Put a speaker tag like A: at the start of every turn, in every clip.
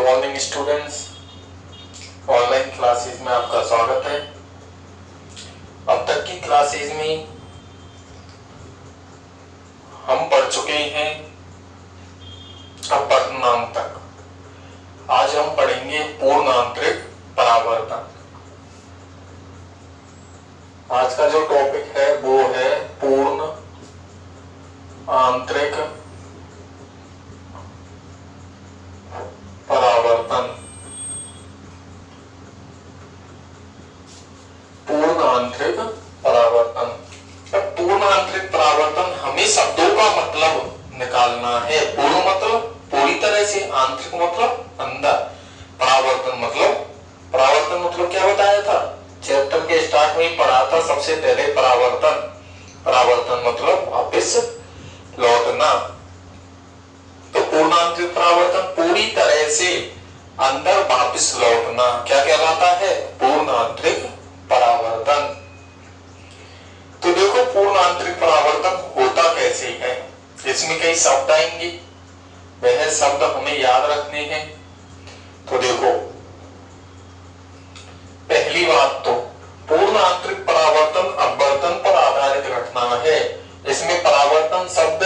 A: Morning students, online classes में आपका स्वागत है। अब तक की क्लासेस में हम पढ़ चुके हैं अपवर्तनांक तक। आज हम पढ़ेंगे पूर्ण आंतरिक परावर्तन। आज का जो टॉपिक है वो है पूर्ण आंतरिक परावर्तन। पूर्ण आंतरिक परावर्तन। पूर्ण आंतरिक परावर्तन हमें शब्दों का मतलब निकालना है। पूर्ण मतलब पूरी तरह से, आंतरिक मतलब अंदर, परावर्तन मतलब क्या बताया था चैप्टर के स्टार्ट में ही पढ़ा था सबसे पहले। परावर्तन मतलब वापस लौटना। तो पूर्ण आंतरिक परावर्तन पूरी तरह से अंदर वापस लौटना क्या कहलाता है? पूर्ण आंतरिक परावर्तन। तो देखो पूर्ण आंतरिक परावर्तन होता कैसे है। इसमें कई शब्द आएंगे, वह शब्द हमें याद रखने हैं। तो देखो पहली बात तो पूर्ण आंतरिक परावर्तन अपवर्तन पर आधारित घटना है। इसमें परावर्तन शब्द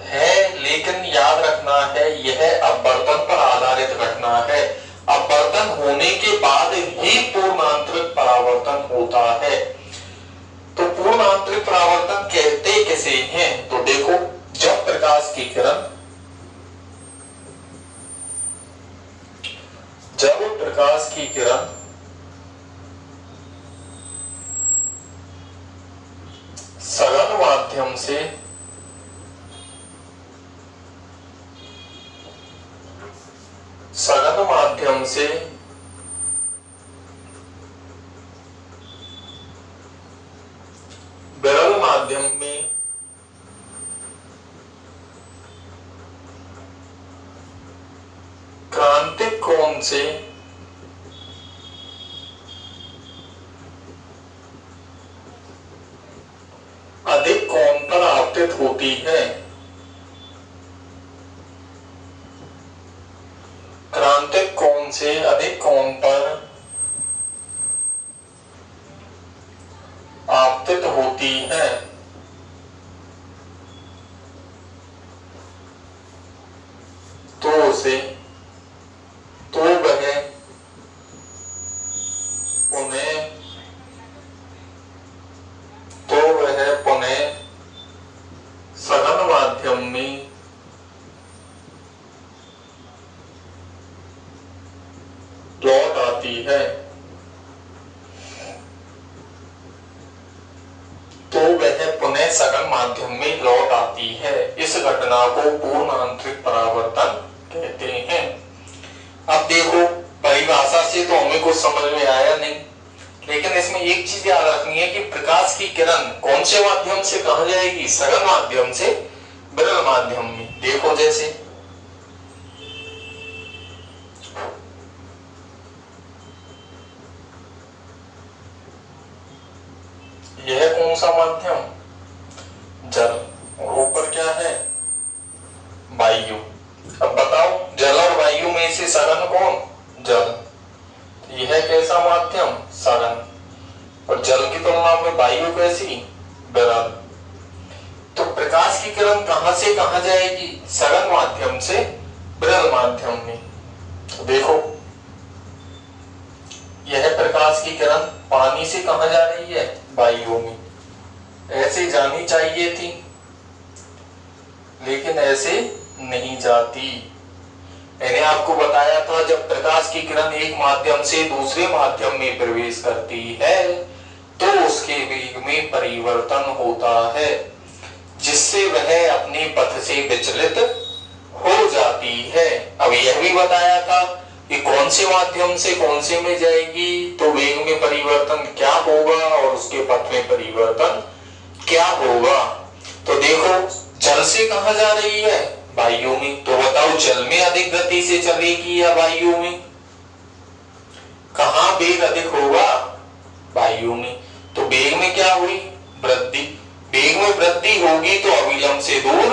A: है, लेकिन याद रखना है यह अपवर्तन पर आधारित घटना है। अपवर्तन होने के बाद ही पूर्ण आंतरिक परावर्तन होता है। तो पूर्ण आंतरिक परावर्तन कहते किसे हैं? तो देखो जब प्रकाश की किरण सघन माध्यम से विरल माध्यम में क्रांतिक कोण से अधिक कोण पर आपतित होती है। क्रांतिक कोण से अधिक कोण पर आपतित होती है। तो उसे वह पुनः सघन माध्यम में लौट आती है। सघन माध्यम में लौट आती है। इस घटना को पूर्ण आंतरिक परावर्तन कहते हैं। अब देखो परिभाषा से तो हमें कुछ समझ में आया नहीं, लेकिन इसमें एक चीज याद रखनी है कि प्रकाश की किरण कौन से माध्यम से कहाँ जाएगी? सघन माध्यम से विरल माध्यम में। देखो जैसे यह कौन सा माध्यम? जल। और ऊपर क्या है? वायु। अब बताओ जल और वायु में से सघन कौन? जल। यह कैसा माध्यम? सघन। और जल की तुलना में वायु कैसी? विरल। तो प्रकाश की किरण कहां से कहां जाएगी? सघन माध्यम से विरल माध्यम में। तो देखो यह प्रकाश की किरण पानी से कहां जा रही है? वायु में। ऐसे जानी चाहिए थी, लेकिन ऐसे नहीं जाती। मैंने आपको बताया था जब प्रकाश की किरण एक माध्यम से दूसरे माध्यम में प्रवेश करती है तो उसके वेग में परिवर्तन होता है, जिससे वह अपने पथ से विचलित हो जाती है। अब यह भी बताया था कि कौन से माध्यम से कौन से में जाएगी तो वेग में परिवर्तन क्या होगा और उसके पथ में परिवर्तन क्या होगा। तो देखो जल से कहां जा रही है? वायु में। तो बताओ जल में अधिक गति से चलेगी या वायु में? कहां वेग अधिक होगा? वायु में। तो वेग में क्या हुई? वृद्धि। वेग में वृद्धि होगी तो अविलंब से दूर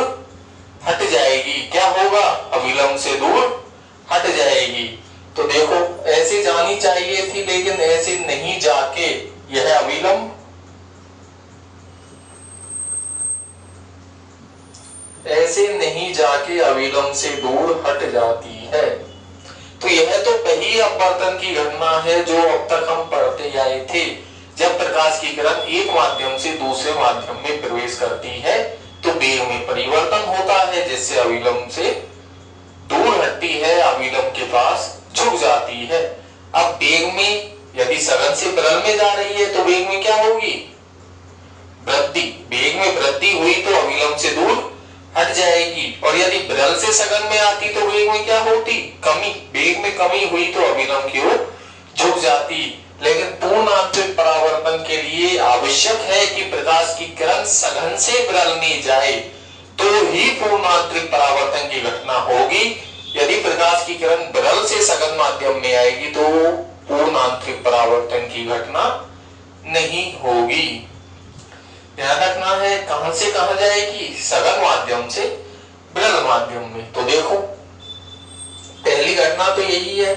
A: हट जाएगी। क्या होगा? अविलंब से दूर जाएगी। तो देखो ऐसे जानी चाहिए थी लेकिन ऐसे नहीं जाके यह अविलंब ऐसे नहीं जाके अविलंब से दूर हट जाती है। तो यह तो वही अपवर्तन की घटना है जो अब तक हम पढ़ते आए थे। जब प्रकाश की किरण एक माध्यम से दूसरे माध्यम में प्रवेश करती है तो वेग में परिवर्तन होता है जिससे अविलंब से दूर हटती है, अविलंब के पास झुक जाती है। अब वेग में यदि सघन से विरल में जा रही है तो वेग में क्या होगी? वृद्धि। वेग में वृद्धि हुई तो अविलंब से दूर हट जाएगी, और यदि विरल से सघन में आती तो वेग में क्या होती? कमी। वेग में कमी हुई तो अविलंब की ओर झुक जाती। लेकिन पूर्ण आंतरिक परावर्तन के लिए आवश्यक है कि प्रकाश की किरण सघन से विरल में जाए तो ही पूर्ण आंतरिक परावर्तन की घटना होगी। यदि प्रकाश की किरण विरल से सघन माध्यम में आएगी तो पूर्ण आंतरिक परावर्तन की घटना नहीं होगी। ध्यान रखना है कहां से कहां जाएगी? सघन माध्यम से विरल माध्यम में। तो देखो पहली घटना तो यही है,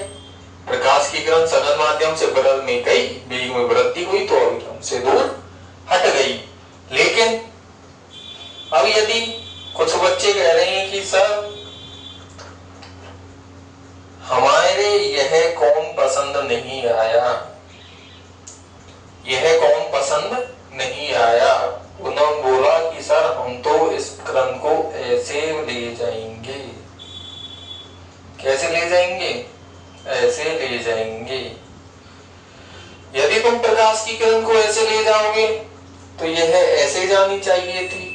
A: प्रकाश की किरण सघन माध्यम से विरल में गई, वेग में वृद्धि हुई तो अविलंब से दूर हट गई। लेकिन अब यदि कुछ बच्चे कह रहे हैं कि सर हमारे यह कौन पसंद नहीं आया, यह कौन पसंद नहीं आया। उन्होंने बोला कि सर हम तो इस किरण को ऐसे ले जाएंगे। कैसे ले जाएंगे? ऐसे ले जाएंगे। यदि तुम प्रकाश की किरण को ऐसे ले जाओगे तो यह ऐसे जानी चाहिए थी।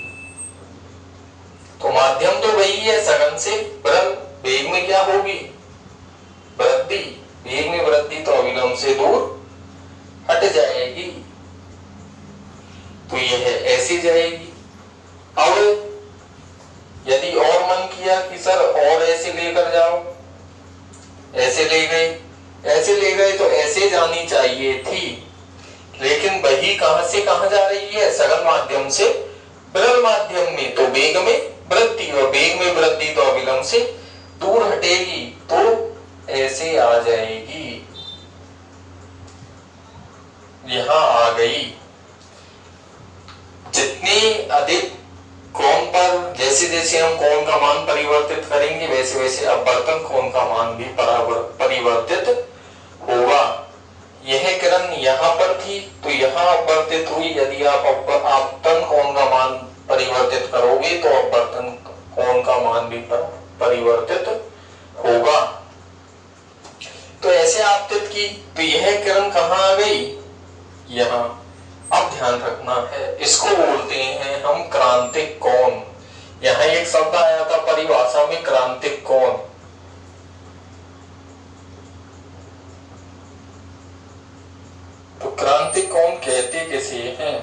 A: तो माध्यम तो वही है, सघन से विरल। वेग में क्या होगी? वृद्धि। वेग में वृद्धि तो अविलंब से दूर हट जाएगी, तो यह ऐसे जाएगी। अब यदि और मन किया कि सर और ऐसे लेकर जाओ, ऐसे ले गए, ऐसे ले गए तो ऐसे जानी चाहिए थी। लेकिन वही कहां से कहां जा रही है? सघन माध्यम से विरल माध्यम में, तो वेग में वृद्धि, और वेग में वृद्धि तो अविलंब से दूर हटेगी, तो ऐसे आ जाएगी। यहां आ गई। जितनी अधिक कोण पर, जैसे जैसे हम कोण का मान परिवर्तित करेंगे वैसे वैसे अपवर्तन कोण का मान भी परिवर्तित होगा। यह किरण यहाँ पर थी तो यहाँ अपवर्तित हुई। यदि आप आपतन कोण का मान परिवर्तित करोगे तो अपवर्तन कोण का मान भी परिवर्तित होगा। तो ऐसे आपतित की तो यह किरण कहाँ आ गई? यहाँ। अब ध्यान रखना है, इसको बोलते हैं हम क्रांतिक कोण। यहाँ एक शब्द आया था परिभाषा में, क्रांतिक कोण। तो क्रांतिक कोण कहते किसे हैं?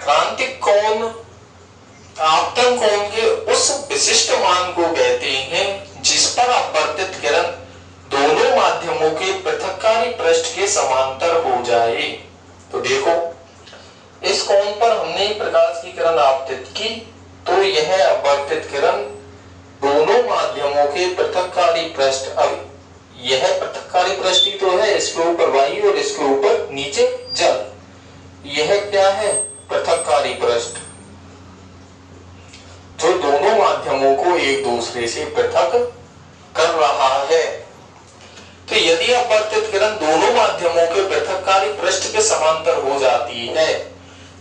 A: क्रांतिक कोण आपतन कोण के उस विशिष्ट मान को कहते हैं जिस पर अपवर्तित किरण दोनों माध्यमों के पृथक्कारी पृष्ठ के समांतर हो जाए। तो देखो इस कोण पर हमने प्रकाश की किरण आपतित की तो यह अपवर्तित किरण दोनों माध्यमों के पृथक्कारी पृष्ठ, अब यह पृथक्कारी पृष्ठ ही तो है, इसके ऊपर वायु और इसके ऊपर नीचे जल, यह क्या है? पृथक्कारी पृष्ठ, जो दोनों माध्यमों को एक दूसरे से पृथक कर रहा है। तो यदि अपवर्तित किरण दोनों माध्यमों के पृथक्कारी पृष्ठ के समांतर हो जाती है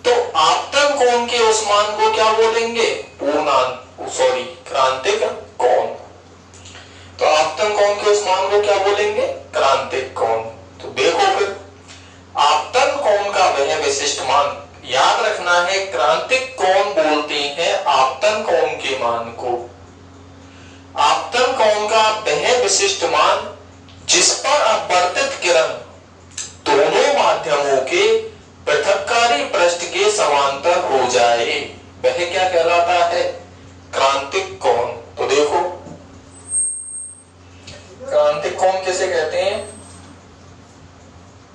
A: तो आपतन कोण के उस मान को क्या बोलेंगे? क्रांतिक कोण। तो आपतन कोण के उस मान को क्या बोलेंगे? क्रांतिक कोण। तो देखो फिर आपतन कोण का वह विशिष्ट मान, याद रखना है क्रांतिक कोण बोलते हैं आपतन कोण के मान को। आपतन कोण का वह विशिष्ट मान जिस पर अपवर्तित किरण दोनों माध्यमों के पृथक्कारी पृष्ठ के समांतर हो जाए वह क्या कहलाता है? क्रांतिक कोण। तो देखो क्रांतिक कोण किसे कहते हैं?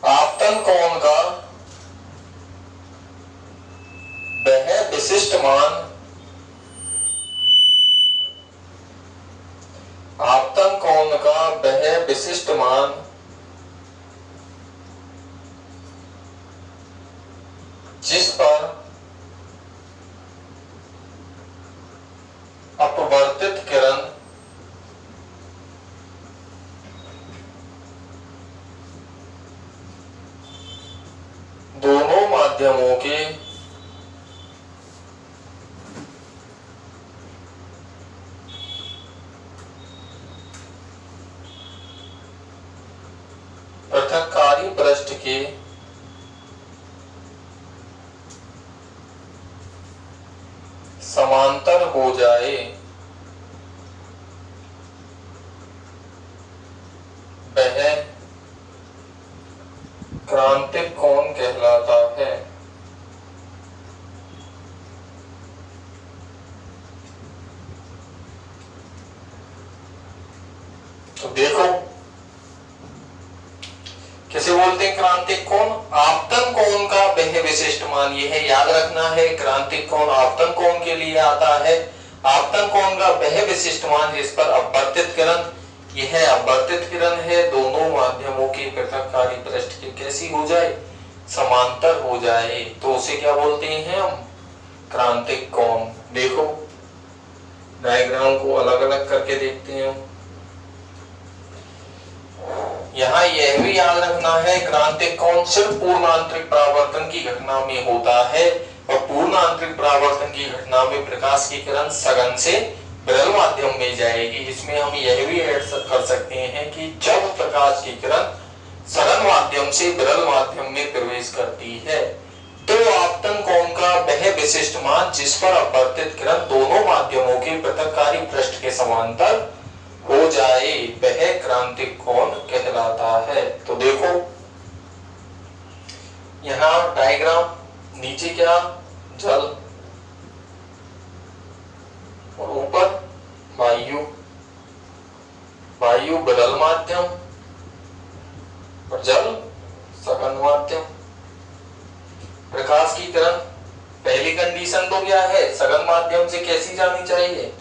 A: आपतन कोण का वह विशिष्ट मान, आपतन कोण का विशिष्ट मान जिस पर अपवर्तित किरण दोनों माध्यमों के पृथक्कारी पृष्ठ के समांतर हो जाए वह क्रांतिक कोण कहलाता है। तो देखो किसे बोलते हैं क्रांतिक कोण? आपतन कोण का वह विशिष्ट मान यह है, याद रखना है। क्रांतिक कोण आपतन कोण के लिए आता है। आपतन कोण का वह विशिष्ट मान जिस पर अपवर्तित किरण, यह अपवर्तित किरण है, दोनों माध्यमों की पृथक्कारी पृष्ठ की कैसी हो जाए? समांतर हो जाए, तो उसे क्या बोलते हैं हम? क्रांतिक कोण। देखो डायग्राम को अलग अलग करके देखते हैं। यहाँ यह भी याद रखना है, क्रांतिक कोण सिर्फ पूर्ण आंतरिक परावर्तन की घटना में होता है, और पूर्ण आंतरिक परावर्तन की घटना में प्रकाश की किरण सघन से विरल माध्यम में जाएगी। इसमें हम यह भी ऐड कर सकते हैं कि जब प्रकाश की किरण सघन माध्यम से विरल माध्यम में प्रवेश करती है तो आपतन कोण का वह विशिष्ट मान जिस पर अपवर्तित किरण दोनों माध्यमों के पृथक्कारी पृष्ठ के समांतर हो जाए वह क्रांतिक कोण कहलाता है। तो देखो यहाँ डायग्राम, नीचे क्या? जल, और ऊपर वायु। वायु विरल माध्यम और जल सघन माध्यम। प्रकाश की किरण पहली कंडीशन तो क्या है? सघन माध्यम से कैसी जानी चाहिए?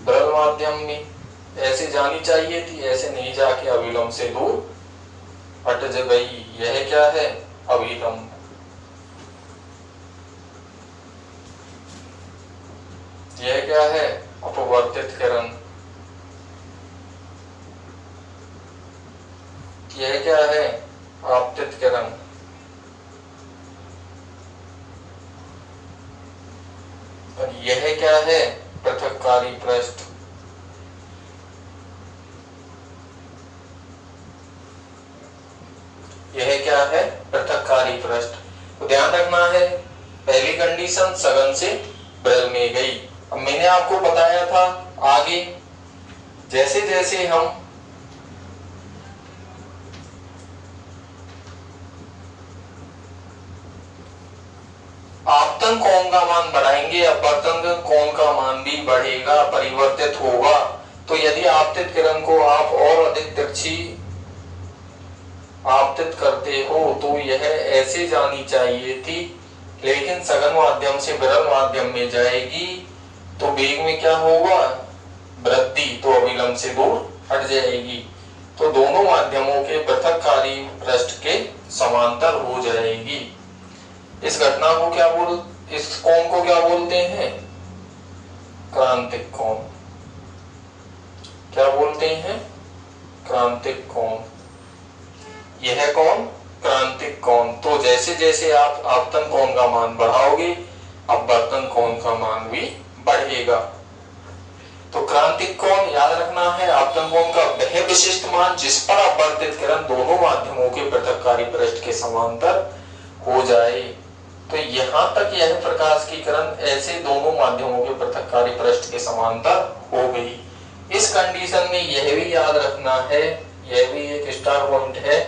A: विरल माध्यम में ऐसे जानी चाहिए थी, ऐसे नहीं जाके अविलंब से दूर हट गई। यह क्या है? अविलंब। यह क्या है? अपवर्तित किरण। यह क्या है? आपतित किरण। और यह क्या है? पृथक्कारी पृष्ठ। यह क्या है? पृथक्कारी पृष्ठ। तो ध्यान रखना है, पहली कंडीशन सघन से विरल में गई। अब मैंने आपको बताया था आगे जैसे जैसे हम आपतन कोण का मान बढ़ाएंगे, अपवर्तन कोण का मान भी बढ़ेगा, परिवर्तित होगा। तो यदि आपतित किरण को आप और अधिक तिरछी आपतित करते हो तो यह ऐसे जानी चाहिए थी, लेकिन सघन माध्यम से विरल माध्यम में जाएगी तो वेग में क्या होगा? वृद्धि, तो अविलंब से दूर हट जाएगी, तो दोनों माध्यमों के पृथक्कारी पृष्ठ के समांतर हो जाएगी। इस घटना को क्या इस कोण को क्या बोलते हैं? क्रांतिक कोण। क्या बोलते हैं? क्रांतिक कोण। यह कोण क्रांतिक कोण। तो जैसे जैसे आप आपतन कोण का मान बढ़ाओगे, अपवर्तन कोण का मान भी बढ़ेगा। तो क्रांतिक कोण याद रखना है, आपतन कोण का वह विशिष्ट मान जिस पर अपवर्तित किरण दोनों माध्यमों के पृथक्कारी पृष्ठ के समांतर हो जाए। तो यहां तक यह प्रकाश की किरण ऐसे दोनों माध्यमों के पृथक्कारी पृष्ठ के समांतर हो गई। इस कंडीशन में यह भी याद रखना है, यह भी एक स्टार पॉइंट है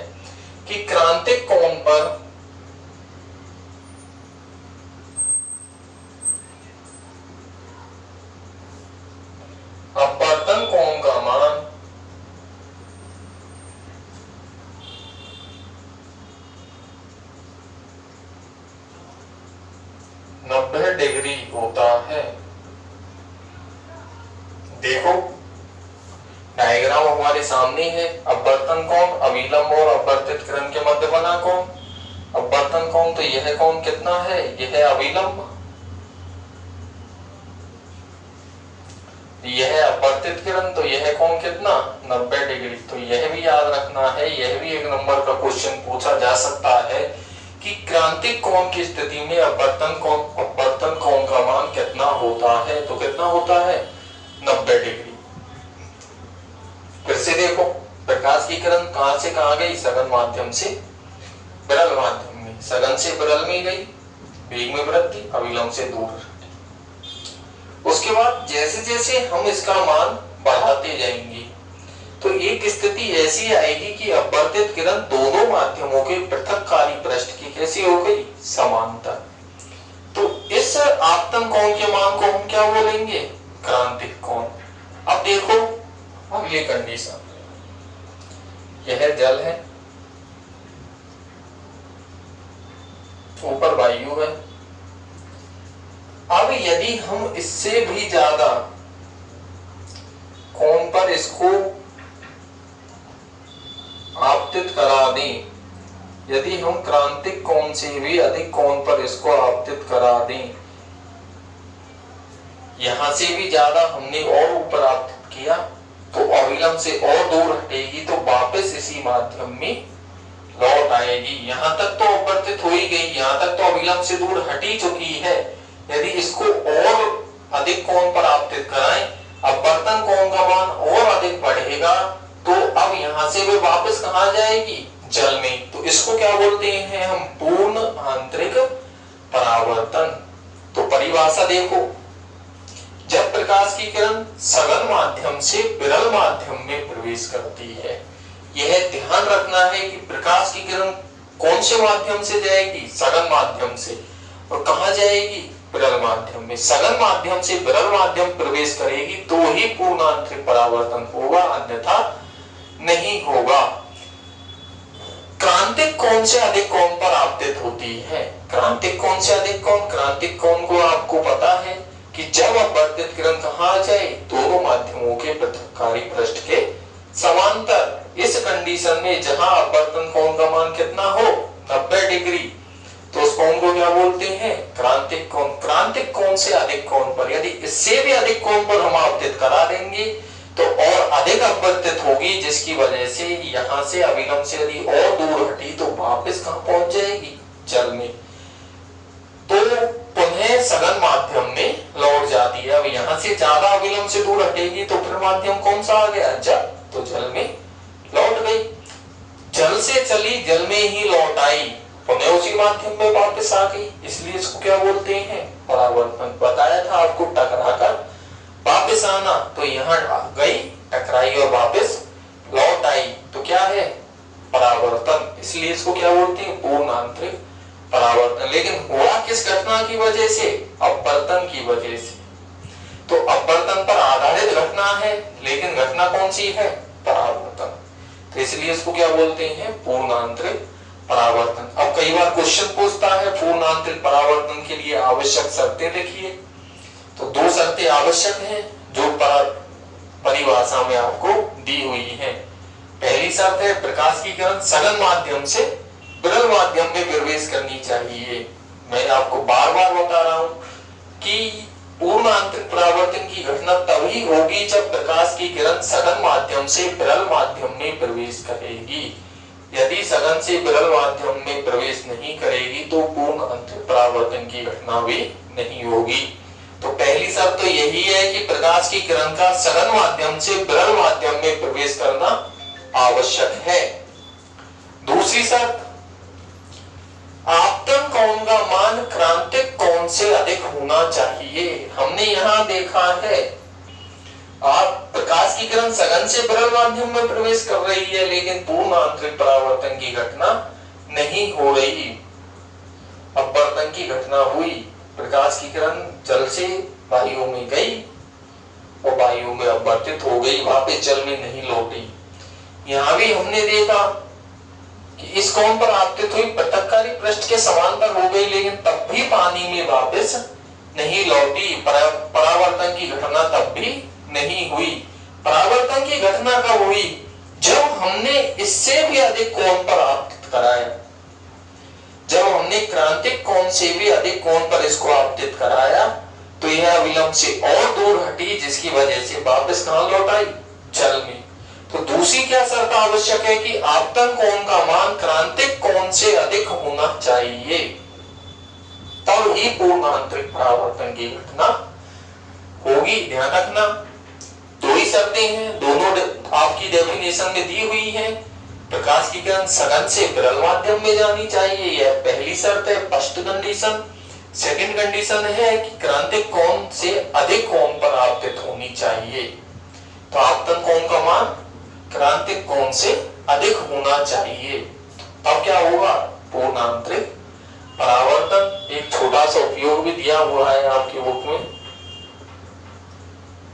A: कि क्रांतिक कोण पर अपवर्तन कोण का मान 90 डिग्री होता है। देखो डायग्राम हमारे सामने है। अपवर्तन कोण अविलंब और अपवर्तित किरण के मध्य बना कोण। अपवर्तन कोण तो यह कोण कितना है, यह अविलंब, यह अपवर्तित किरण तो यह कोण कितना 90 डिग्री। तो यह भी याद रखना है, यह भी एक नंबर का क्वेश्चन पूछा जा सकता है कि क्रांतिक कोण की स्थिति में अपवर्तन कोण का मान कितना होता है। तो कितना होता है 90 डिग्री। फिर से देखो, प्रकाश की किरण कहां से कहां गई, सघन माध्यम से विरल माध्यम में, सघन से विरल में गई, वेग में वृद्धि, अविलंब से दूर। उसके बाद जैसे जैसे हम इसका मान बढ़ाते जाएंगे तो एक स्थिति ऐसी आएगी कि अपवर्तित किरण दोनों माध्यमों के पृथककारी पृष्ठ की कैसी हो गई, समांतर। तो इस आपतन कोण के मान को हम क्या बोलेंगे, क्रांतिक कोण। अब देखो अगली कंडीशन, यह जल है, ऊपर वायु है। अब यदि हम इससे भी ज्यादा कोण पर इसको आपतित करा दें, यदि हम क्रांतिक कोण से भी अधिक कोण पर इसको आपतित करा दें, यहां से भी ज्यादा हमने और ऊपर आपतित किया तो अविलंब से और दूर हटेगी, तो वापस इसी माध्यम में लौट आएगी। यहां तक तो अपवर्तित हो ही गई, यहां तक तो अविलंब से दूर हट ही चुकी है। यदि इसको और अधिक कोण पर आपतित कराएं, अपवर्तन कोण का मान और अधिक बढ़ेगा, तो अब यहां से वे वापस कहां जाएगी, जल में। तो इसको क्या बोलते हैं हम, पूर्ण आंतरिक परावर्तन। तो परिभाषा देखो, जब प्रकाश की किरण सघन माध्यम से विरल माध्यम में प्रवेश करती है, यह ध्यान रखना है कि प्रकाश की किरण कौन से माध्यम से जाएगी, सघन माध्यम से, और कहां जाएगी, विरल माध्यम में। सघन माध्यम से विरल माध्यम प्रवेश करेगी तो ही पूर्ण आंतरिक परावर्तन होगा, अन्यथा नहीं होगा। क्रांतिक कोण से अधिक कोण पर आपतित होती है। क्रांतिक कोण से अधिक कोण, क्रांतिक कोण को आपको पता है कि जब अपवर्तित किरण कहां जाए, दोनों माध्यमों के पृथककारी पृष्ठ के समांतर। इस कंडीशन में जहां अपवर्तन कोण का मान कितना हो, 90 डिग्री, तो उस कोण को क्या बोलते हैं, क्रांतिक कोण। क्रांतिक कोण से अधिक कोण पर, यदि इससे भी अधिक कोण पर हम आपतित करा देंगे तो और अधिक अपवर्तित होगी, जिसकी वजह से यहां से अविलंब से यदि और दूर हटी तो वापस कहां पहुंच जाएगी, जल में। तो पुनः सघन माध्यम में लौट जाती है। अब यहां से ज्यादा अविलंब से दूर हटेगी तो फिर माध्यम कौन सा आ गया, जल। तो जल में लौट गई, जल से चली जल में ही लौट आई, पुनः उसी माध्यम में वापस आ गई, इसलिए इसको क्या बोलते हैं, परावर्तन। बताया था आपको, टकराकर वापस आना, तो यहाँ गई, टकराई और वापस लौट आई, तो क्या है, परावर्तन। इसलिए इसको क्या बोलते हैं, पूर्ण आंतरिक परावर्तन। लेकिन हुआ किस घटना की वजह से, अपवर्तन की वजह से। तो अपवर्तन पर आधारित घटना है, लेकिन घटना कौन सी है, परावर्तन। तो इसलिए इसको क्या बोलते हैं, पूर्ण आंतरिक परावर्तन। अब कई बार क्वेश्चन पूछता है पूर्ण आंतरिक परावर्तन के लिए आवश्यक शर्तें लिखिए। तो 2 शर्तें आवश्यक हैं जो परिभाषा में आपको दी हुई हैं। पहली शर्त है प्रकाश की किरण सघन माध्यम से विरल माध्यम में प्रवेश करनी चाहिए। मैं आपको बार बार बता रहा हूं कि पूर्ण आंतरिक परावर्तन की घटना तभी होगी जब प्रकाश की किरण सघन माध्यम से विरल माध्यम में प्रवेश करेगी। यदि सघन से विरल माध्यम में प्रवेश नहीं करेगी तो पूर्ण आंतरिक परावर्तन की घटना भी नहीं होगी। तो पहली शर्त तो यही है कि प्रकाश की किरण का सघन माध्यम से विरल माध्यम में प्रवेश करना आवश्यक है। दूसरी शर्त, आपतन कोण का मान क्रांतिक कोण से अधिक होना चाहिए। हमने यहां देखा है आप प्रकाश की किरण सघन से विरल माध्यम में प्रवेश कर रही है, लेकिन पूर्ण आंतरिक परावर्तन की घटना नहीं हो रही। अपवर्तन की घटना हुई, प्रकाश की किरण जल से वायु में गई और वायु में अपवर्तित हो गई, वापस जल में नहीं लौटी। यहां भी हमने देखा कि इस कोण पर आपतित हुई, पृथककारी पृष्ठ के समांतर हो गई, लेकिन तब भी पानी में वापस नहीं लौटी, परावर्तन की घटना तब भी नहीं हुई। परावर्तन की घटना कब हुई? जब हमने इससे भी अधिक कोण पर आपतित कराया, जब हमने क्रांतिक कोण से भी अधिक कोण पर इसको आपतित कराया तो यह अविलंब से और दूर हटी, जिसकी वजह से वापस कहां लौट आई? जल में। तो दूसरी क्या शर्त आवश्यक है कि आपतन कोण का मान क्रांतिक कोण से अधिक होना चाहिए, तब ही पूर्ण आंतरिक परावर्तन की घटना होगी। ध्यान रखना, दो ही शर्तें हैं, दोनों आपकी डेफिनेशन में दी हुई है। प्रकाश की किरण सघन से विरल माध्यम में जानी चाहिए, यह पहली शर्त है, फर्स्ट कंडीशन। सेकंड कंडीशन है कि क्रांतिक कोण से अधिक कोण पर आपतित होनी चाहिए। तो आपतन कोण का मान क्रांतिक कोण से अधिक होना चाहिए, तब क्या होगा? पूर्ण आंतरिक परावर्तन। एक छोटा सा उपयोग भी दिया हुआ है आपकी बुक में,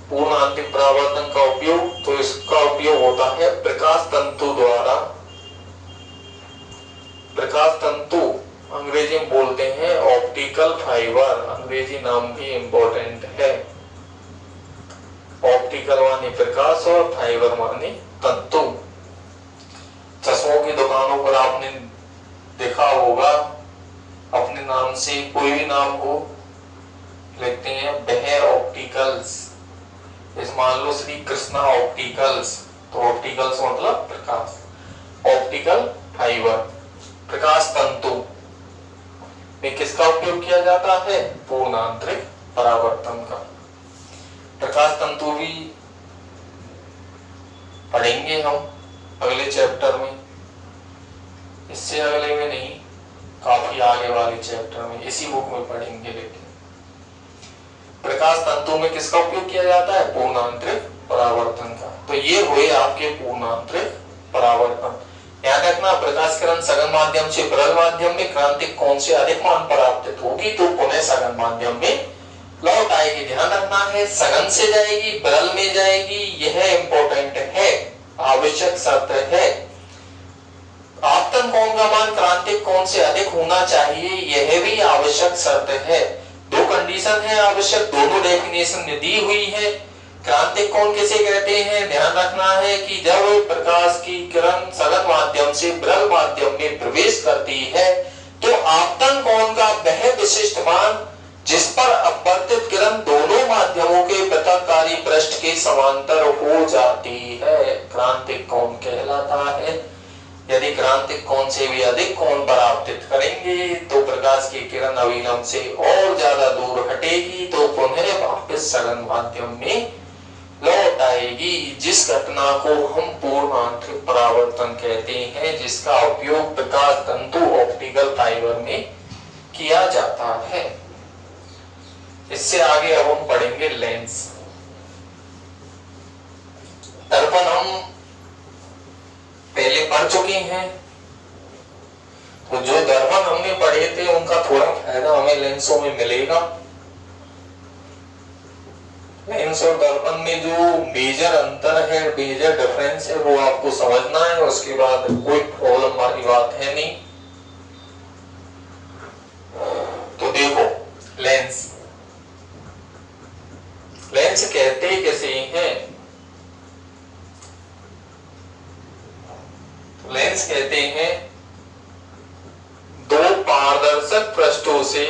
A: पूर्ण आंतरिक परावर्तन का उपयोग। तो इसका उपयोग होता है प्रकाश तंतु द्वारा, प्रकाश तंतु अंग्रेजी में बोलते हैं ऑप्टिकल फाइबर, अंग्रेजी नाम भी इंपॉर्टेंट है। ऑप्टिकल माने प्रकाश और फाइबर माने तंतु। चश्मों की दुकानों पर आपने देखा होगा, अपने नाम से कोई भी नाम को लिखते हैं, बेहर ऑप्टिकल्स, इस मान लो श्री कृष्णा ऑप्टिकल्स। तो ऑप्टिकल्स मतलब प्रकाश, ऑप्टिकल फाइबर, प्रकाश तंतु में किसका उपयोग किया जाता है? पूर्ण आंतरिक परावर्तन का। प्रकाश तंतु भी पढ़ेंगे हम अगले चैप्टर में, इससे अगले में नहीं, काफी आगे वाले चैप्टर में, इसी बुक में पढ़ेंगे। लेकिन प्रकाश तंतु में किसका उपयोग किया जाता है? पूर्ण आंतरिक परावर्तन का। तो ये हुए आपके पूर्ण आंतरिक परावर्तन। ध्यान रखना, प्रकाश किरण सघन माध्यम से विरल माध्यम में क्रांतिक कोण से अधिक मान पर आपतित होगी तो पुनः सघन माध्यम में लौट आएगी। ध्यान रखना है, सघन से जाएगी, विरल में जाएगी, यह इंपॉर्टेंट है, आवश्यक शर्त है। आपतन कोण का मान क्रांतिक कोण से अधिक होना चाहिए, यह भी आवश्यक शर्त है। दो कंडीशन है आवश्यक, दोनों डेफिनेशन में दी हुई है। क्रांतिक कोण किसे कहते हैं? ध्यान रखना है कि जब प्रकाश की किरण सघन माध्यम से विरल माध्यम में प्रवेश करती है तो आपतन कोण का वह विशिष्ट मान जिस पर अपवर्तित किरण दोनों माध्यमों के पृथककारी पृष्ठ के समांतर हो जाती है, क्रांतिक कोण कहलाता है। यदि क्रांतिक कोण से भी अधिक कोण पर आपतित करेंगे तो प्रकाश की किरण अविलंब से और ज्यादा दूर हटेगी तो पुनः वापस सघन माध्यम में लौट आएगी, जिस घटना को हम पूर्ण आंतरिक परावर्तन कहते हैं, जिसका उपयोग प्रकाश तंतु ऑप्टिकल फाइबर में किया जाता है। इससे आगे अब हम पढ़ेंगे लेंस। दर्पण हम पहले पढ़ चुके हैं, तो जो दर्पण हमने पढ़े थे उनका थोड़ा फायदा हमें लेंसों में मिलेगा। लेंस और दर्पण में जो मेजर अंतर है, मेजर डिफरेंस है, वो आपको समझना है, उसके बाद कोई प्रॉब्लम वाली बात है नहीं। तो देखो, लेंस, लेंस कहते किसे हैं? लेंस कहते हैं दो पारदर्शक पृष्ठों से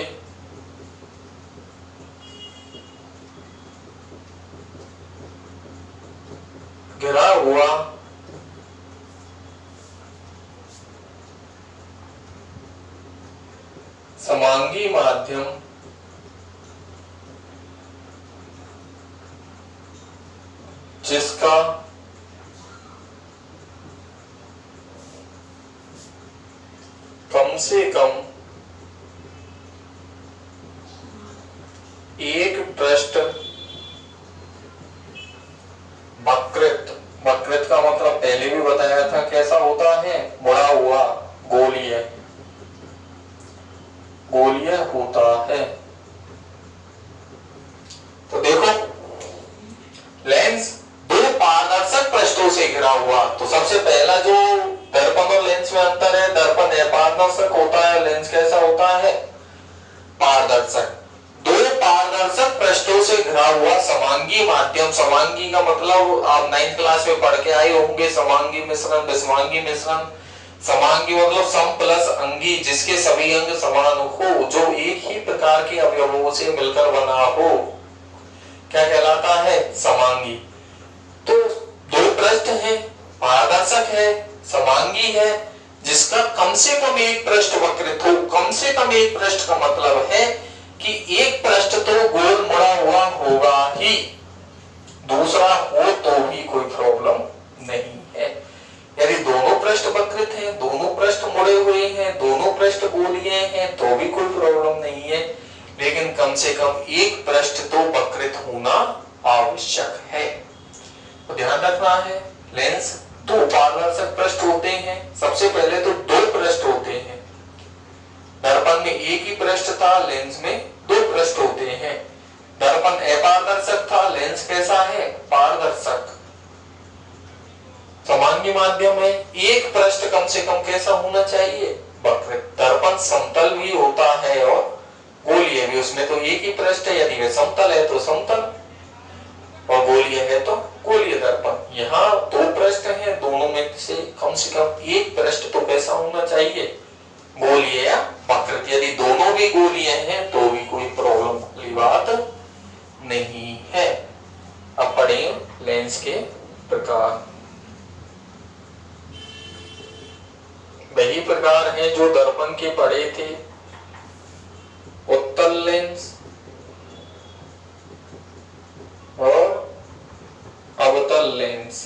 A: घिरा हुआ समांगी माध्यम जिसका कम से कम एक पृष्ठ वक्रित, वक्रित का मतलब पहले भी बताया था कैसा होता है, मुड़ा हुआ, गोलीय, गोलीय होता है। तो देखो, लेंस दो पारदर्शक पृष्ठों से घिरा हुआ, तो सबसे पहला जो दर्पण और लेंस में अंतर है, दर्पण अपारदर्शक होता है, लेंस कैसा होता है? पारदर्शक। दो पारदर्शक पृष्ठों से घिरा हुआ समान समांगी माध्यम, समांगी का मतलब आप 9th क्लास में पढ़ के आए होंगे, समांगी मिश्रण, विषमांगी मिश्रण। समांगी मतलब सम प्लस अंगी, जिसके सभी अंग समान हो, जो एक ही प्रकार के अवयवों से मिलकर बना हो, क्या कहलाता है? समांगी। तो दो पृष्ठ है, पारदर्शक है, समांगी है, जिसका कम से कम एक पृष्ठ वक्रित हो। कम से कम एक पृष्ठ का मतलब है कि एक पृष्ठ तो गोल मुड़ा हुआ होगा ही, दूसरा हो तो भी कोई प्रॉब्लम नहीं है। यदि दोनों पृष्ठ वक्रित हैं, दोनों पृष्ठ मुड़े हुए हैं, दोनों पृष्ठ गोलीय हैं, तो भी कोई प्रॉब्लम नहीं है, लेकिन कम से कम एक पृष्ठ तो वक्रित होना आवश्यक है। तो ध्यान रखना है, लेंस दो पारदर्शक पृष्ठ होते हैं। सबसे पहले तो दो पृष्ठ होते हैं, दर्पण में एक ही पृष्ठ था, लेंस में दो पृष्ठ होते हैं। दर्पण अपारदर्शक था, लेंस कैसा है? पारदर्शक। समांगी माध्यम में एक पृष्ठ कम से कम कैसा होना चाहिए? वक्रित। दर्पण समतल भी होता है और गोलीय भी, उसमें तो एक ही पृष्ठ है, यदि वे समतल है तो समतल और गोलीय है तो गोलीय दर्पण। यहाँ दो पृष्ठ हैं, दोनों में से कम एक पृष्ठ तो कैसा होना चाहिए? गोलीय या वक्रित। यदि दोनों भी गोलीय हैं तो भी कोई प्रॉब्लम वाली बात नहीं है। अब पढ़ें लेंस के प्रकार। वही प्रकार हैं जो दर्पण के पढ़े थे। उत्तल लेंस और अवतल लेंस।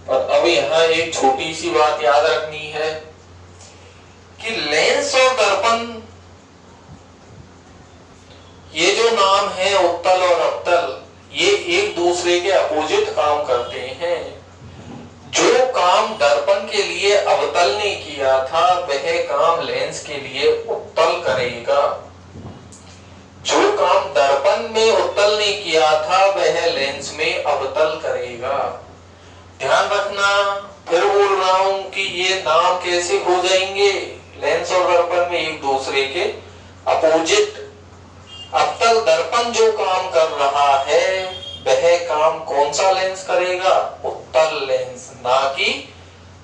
A: और अब यहाँ एक छोटी सी बात याद रखनी है कि लेंस और दर्पण, ये जो नाम है उत्तल और अवतल, ये एक दूसरे के अपोजिट काम करते हैं। जो काम दर्पण के लिए अवतल ने किया था, वह काम लेंस के लिए उत्तल करेगा। जो काम दर्पण में उत्तल ने किया था, वह लेंस में अवतल करेगा। ध्यान रखना, फिर बोल रहा हूं कि ये नाम कैसे हो जाएंगे? लेंस और दर्पण में एक दूसरे के अपोजिट। अवतल दर्पण जो काम कर रहा है, वह काम कौन सा लेंस करेगा? उत्तल लेंस, ना कि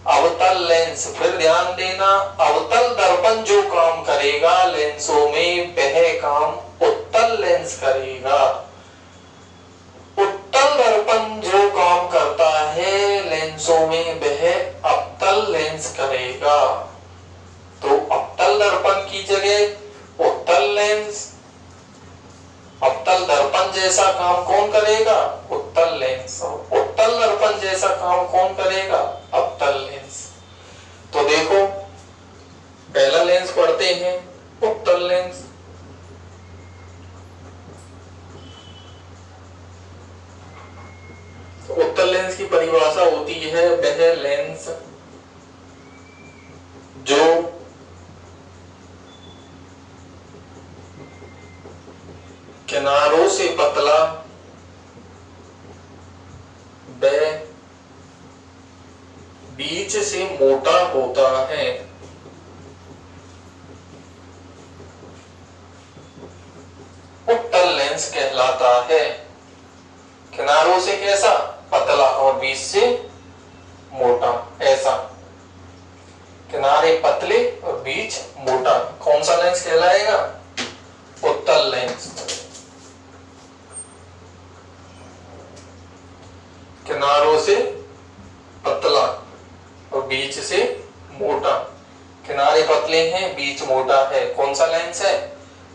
A: अवतल लेंस। फिर ध्यान देना, अवतल दर्पण जो काम करेगा लेंसों में, वह काम उत्तल लेंस करेगा। उत्तल दर्पण जो काम करता है लेंसों में, वह अवतल लेंस करेगा। तो अवतल दर्पण की जगह उत्तल लेंस, अवतल दर्पण जैसा काम कौन करेगा? उत्तल लेंस। उत्तल दर्पण जैसा काम कौन करेगा? अवतल लेंस। तो देखो, पहला लेंस पढ़ते हैं, उत्तल लेंस। उत्तल लेंस की परिभाषा होती है, वह लेंस जो किनारों से पतला व बीच से मोटा होता है। उत्तल लेंस कहलाता है। किनारों से कैसा? पतला और बीच से मोटा, ऐसा। किनारे पतले और बीच मोटा, कौन सा लेंस कहलाएगा? उत्तल लेंस। किनारों से पतला और बीच से मोटा, किनारे पतले हैं, बीच मोटा है, कौन सा लेंस है?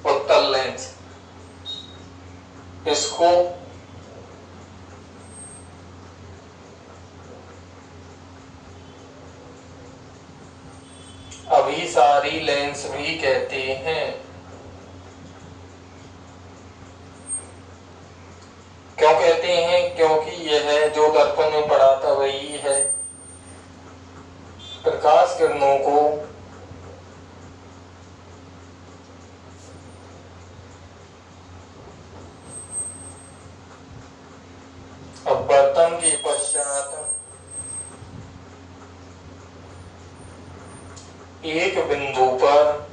A: उत्तल लेंस। इसको अभिसारी लेंस भी कहते हैं। क्यों कहते हैं? क्योंकि यह जो दर्पण में पड़ा था वही है, प्रकाश किरणों को अपवर्तन के पश्चात एक बिंदु पर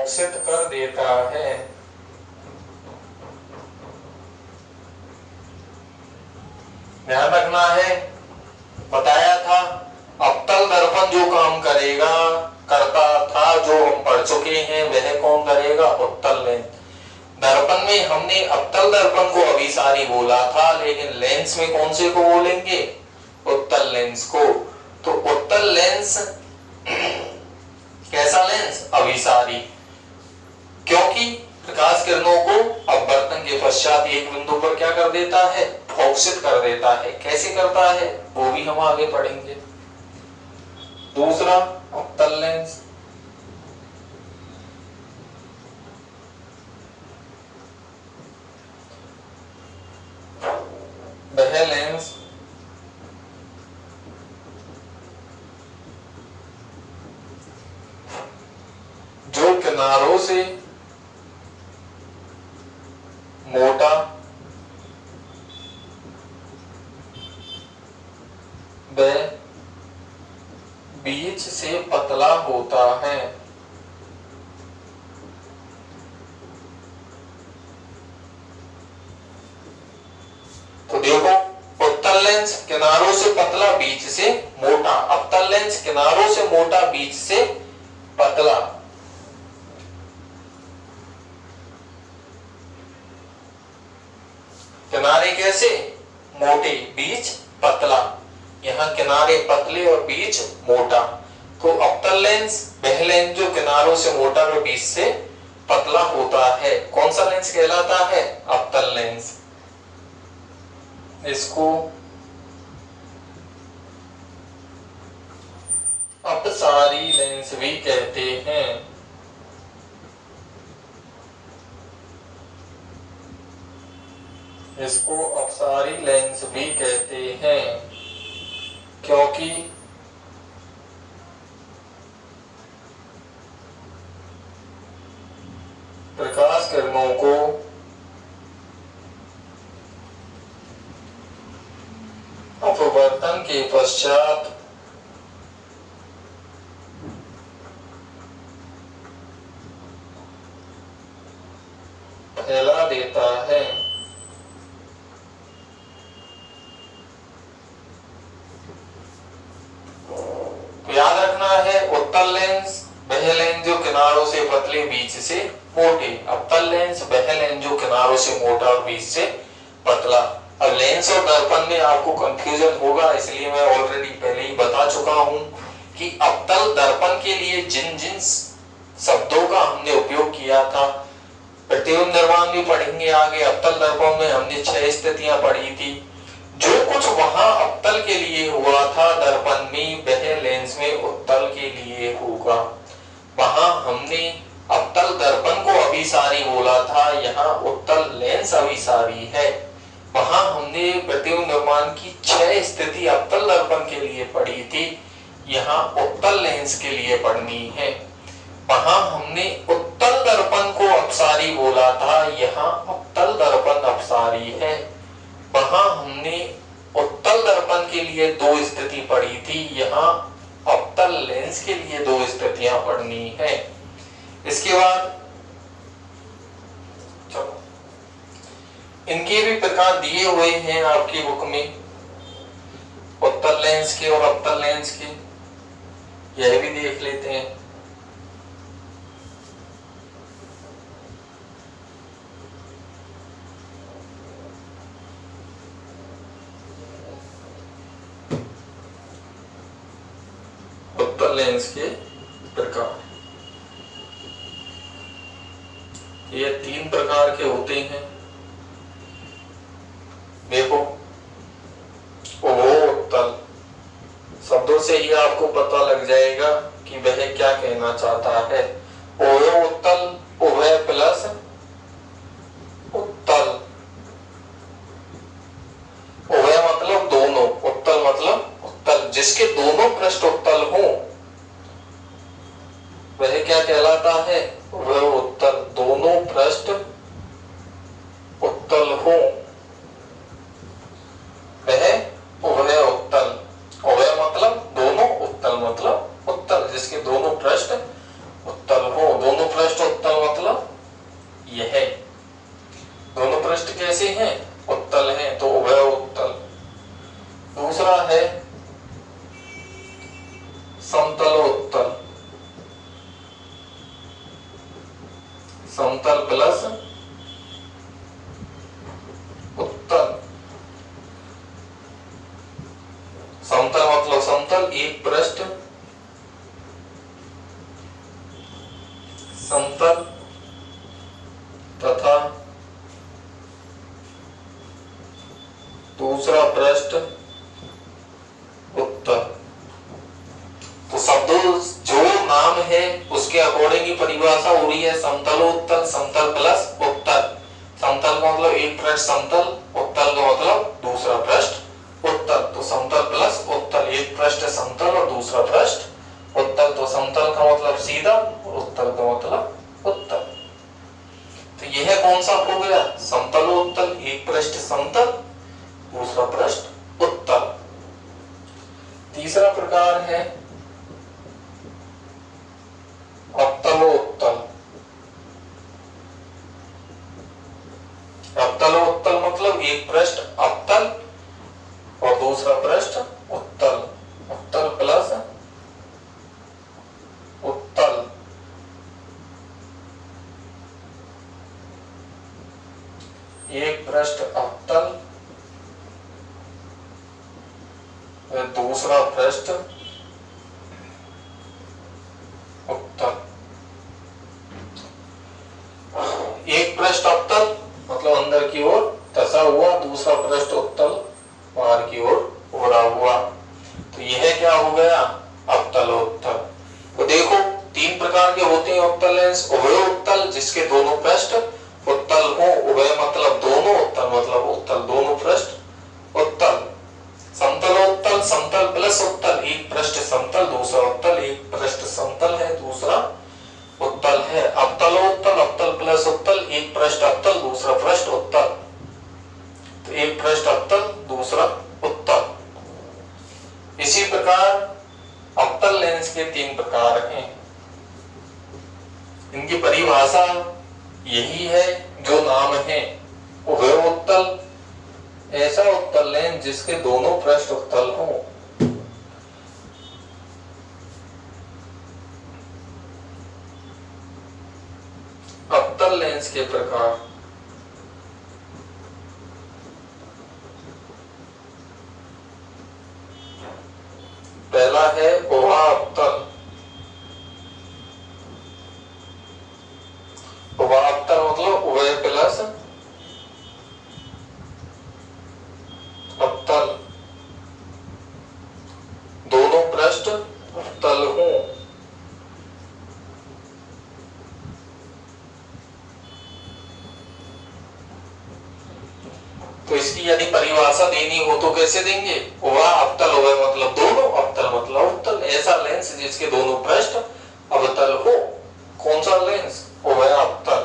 A: अवक्षित कर देता है। ध्यान रखना है, बताया था अवतल दर्पण जो काम करेगा, करता था, जो हम पढ़ चुके हैं, वह कौन करेगा? उत्तल लेंस। दर्पण में हमने अवतल दर्पण को अभिसारी बोला था, लेकिन लेंस में कौन से को बोलेंगे? उत्तल लेंस को। तो उत्तल लेंस कैसा लेंस? अभिसारी, क्योंकि प्रकाश किरणों को अपवर्तन के पश्चात एक बिंदु पर क्या कर देता है? अवक्षित कर देता है। कैसे करता है वो भी हम आगे पढ़ेंगे। दूसरा अवतल लेंस, वह लेंस जो किनारों से मोटा व बीच से पतला होता है। तो देखो, उत्तल लेंस किनारों से पतला, बीच से मोटा। अवतल लेंस किनारों से मोटा, बीच से पतला। किनारे कैसे? मोटे, बीच पतला। यहाँ किनारे पतले और बीच मोटा। तो अवतल लेंस वह लेंस जो किनारों से मोटा और बीच से पतला होता है। कौन सा लेंस कहलाता है? अवतल लेंस। इसको अपसारी लेंस भी कहते हैं। इसको अपसारी लेंस भी कहते हैं, क्योंकि प्रकाश किरणों को अपवर्तन के पश्चात फैला देता है। तो याद रखना है, उत्तल लेंस वह लेंस जो किनारों से पतले, बीच से मोटे। अवतल लेंस वह लेंस जो किनारों से मोटा और बीच से पतला। अब लेंस और दर्पण में आपको कंफ्यूजन होगा, इसलिए मैं ऑलरेडी पहले ही बता चुका हूं कि अवतल दर्पण के लिए जिन जिन शब्दों का हमने उपयोग किया था, प्रतिबिंब निर्माण भी पढ़ेंगे आगे। अवतल दर्पण में हमने 6 स्थितियां पढ़ी थी। जो कुछ वहां अवतल के लिए हुआ था दर्पण में, वह लेंस में उत्तल के लिए होगा। वहां हमने अवतल दर्पण को अभिसारी बोला था, यहाँ उत्तल लेंस अभिसारी है। वहां हमने प्रतिबिंब निर्माण की 6 स्थिति अवतल दर्पण के लिए पढ़ी थी, यहाँ उत्तल लेंस के लिए पढ़नी है। वहां हमने उत्तल दर्पण को अपसारी बोला था, यहाँ अवतल दर्पण अपसारी है। वहां हमने उत्तल दर्पण के लिए 2 स्थिति पढ़ी थी, यहाँ अवतल लेंस के लिए 2 स्थितियां पढ़नी है। इसके बाद चलो, इनके भी प्रकार दिए हुए हैं आपकी बुक में, उत्तल लेंस के और अवतल लेंस के, यह भी देख लेते हैं। उत्तल लेंस के प्रकार, ये 3 प्रकार के होते हैं। देखो, उत्तल शब्दों से ही आपको पता लग जाएगा कि वह क्या कहना चाहता है। उत्तल, उभय प्लस उत्तल। उभय मतलब दोनों, उत्तल मतलब उत्तल, जिसके दोनों पृष्ठ उत्तल हो वह क्या कहलाता है? वह उत्तल। दोनों पृष्ठ उत्तल हो वह उभय उत्तल। उभय मतलब दोनों, उत्तल मतलब उत्तल, जिसके दोनों पृष्ठ उत्तल हो। दोनों पृष्ठ उत्तल समतल प्लस उत्तल। समतल मतलब समतल, एक पृष्ठ समतल तथा दूसरा पृष्ठ उत्तल। तो शब्द जो नाम है उसके अकॉर्डिंग की परिभाषा हो रही है समतलोत्तल, समतल प्लस उत्तल। समतल का मतलब एक पृष्ठ समतल, उत्तल का मतलब दूसरा पृष्ठ उत्तल। तो समतल प्लस उत्तल, एक पृष्ठ समतल और दूसरा पृष्ठ उत्तल। तो समतल का मतलब सीधा, उत्तल का मतलब उत्तल। तो यह कौन सा हो गया? समतलोत्तल, एक पृष्ठ समतल, दूसरा पृष्ठ उत्तल। तीसरा प्रकार है अवतलोत्तल। अवतलोत्तल मतलब एक पृष्ठ अवतल और दूसरा पृष्ठ उत्तल। अवतल प्लस उत्तल। एक पृष्ठ अवतल, दूसरा पृष्ठ उत्तल। एक पृष्ठ अवतल मतलब अंदर की ओर धसा हुआ, दूसरा पृष्ठ उत्तल बाहर की ओर उड़ा हुआ। तो यह क्या हो गया? अवतलोत्तल। तो देखो तीन प्रकार के होते हैं अवतल लेंस। उभयोत्तल जिसके दोनों पृष्ठ उत्तल हो, उभय मतलब दोनों, उत्तल मतलब उत्तल दोनों पृष्ठ उत्तल। समतलोत्तल, समतल प्लस उत्तल, एक पृष्ठ समतल दूसरा उत्तल, एक पृष्ठ समतल है दूसरा उत्तल है। अवतलोत्तल, अवतल प्लस उत्तल, एक पृष्ठ अवतल दूसरा पृष्ठ उत्तल। तो एक पृष्ठ अवतल दूसरा उत्तल। इसी प्रकार अवतल लेंस के तीन प्रकार हैं। इनकी परिभाषा यही है जो नाम है। उभयोत्तल ऐसा उत्तल लेंस जिसके दोनों पृष्ठ उत्तल हो। अवतल लेंस के प्रकार पहला है उभाअवतल। उभाअवतल मतलब उभय प्लस अवतल, दोनों पृष्ठ उत्तल हो। तो इसकी यदि परिभाषा देनी हो तो कैसे देंगे? उभा अवतल, उभय मतलब दोनों, अवतल मतलब उत्तल। ऐसा लेंस जिसके दोनों पृष्ठ अवतल हो। कौन सा लेंस? उभय अवतल।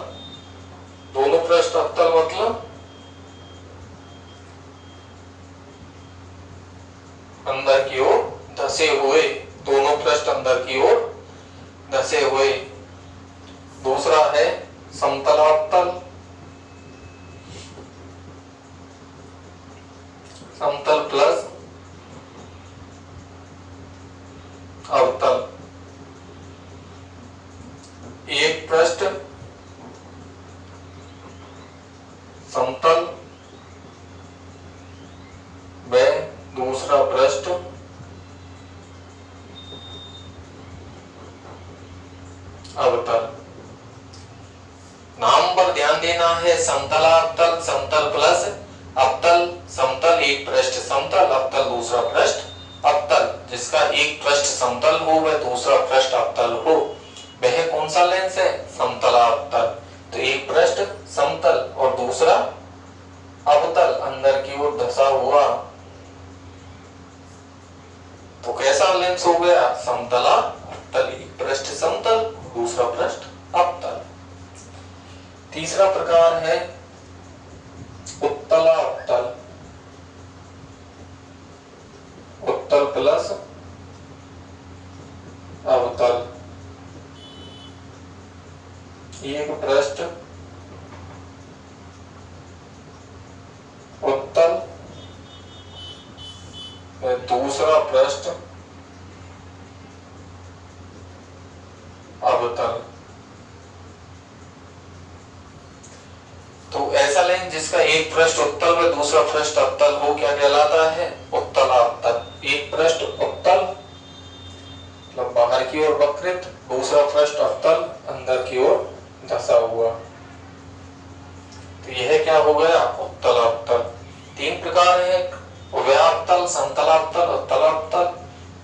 A: दोनों पृष्ठ अवतल मतलब अंदर की ओर धसे हुए, दोनों पृष्ठ अंदर की ओर धसे हुए। दूसरा है समतलावतल। समतल प्लस अवतल, एक पृष्ठ समतल व दूसरा पृष्ठ अवतल। नाम पर ध्यान देना है। समतलावतल, समतल प्लस अवतल। समतल एक पृष्ठ समतल, अवतल दूसरा पृष्ठ अवतल। जिसका एक पृष्ठ समतल हो वह दूसरा पृष्ठ अवतल हो, वह कौन सा लेंस है? समतलावतल। तो एक पृष्ठ समतल और दूसरा अवतल, अंदर की ओर धसा हुआ। तो कैसा लेंस हो गया? समतलावतल, एक पृष्ठ समतल दूसरा पृष्ठ अवतल। तीसरा प्रकार है उत्तलावतल। उत्तल प्लस अवतल, एक पृष्ठ उत्तल व दूसरा पृष्ठ अवतल। जिसका एक पृष्ठ उत्तल व दूसरा पृष्ठ अवतल हो क्या कहलाता है? उत्तलावतल। एक पृष्ठ उत्तल मतलब बाहर की ओर वक्रित, दूसरा पृष्ठ अवतल अंदर की ओर धंसा हुआ, तो यह क्या हो गया? उत्तलावतल। तीन प्रकार है, उभयावतल, समतलावतल, उत्तलावतल।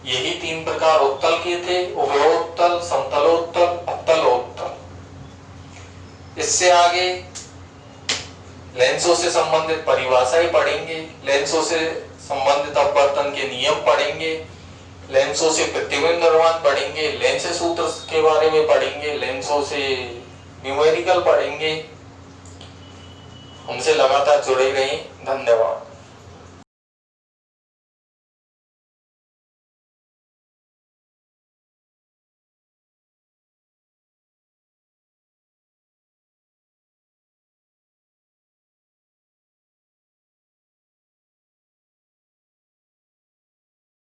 A: यही तीन प्रकार उत्तल के थे, उभयोत्तल, समतलोत्तल, अवतलोत्तल। इससे आगे लेंसों से संबंधित परिभाषाएं पढ़ेंगे, लेंसों से संबंधित अपवर्तन के नियम पढ़ेंगे, लेंसों से प्रतिबिंब निर्माण पढ़ेंगे, लेंस सूत्र के बारे में पढ़ेंगे, लेंसों से न्यूमेरिकल पढ़ेंगे। हमसे लगातार जुड़े रहें। धन्यवाद।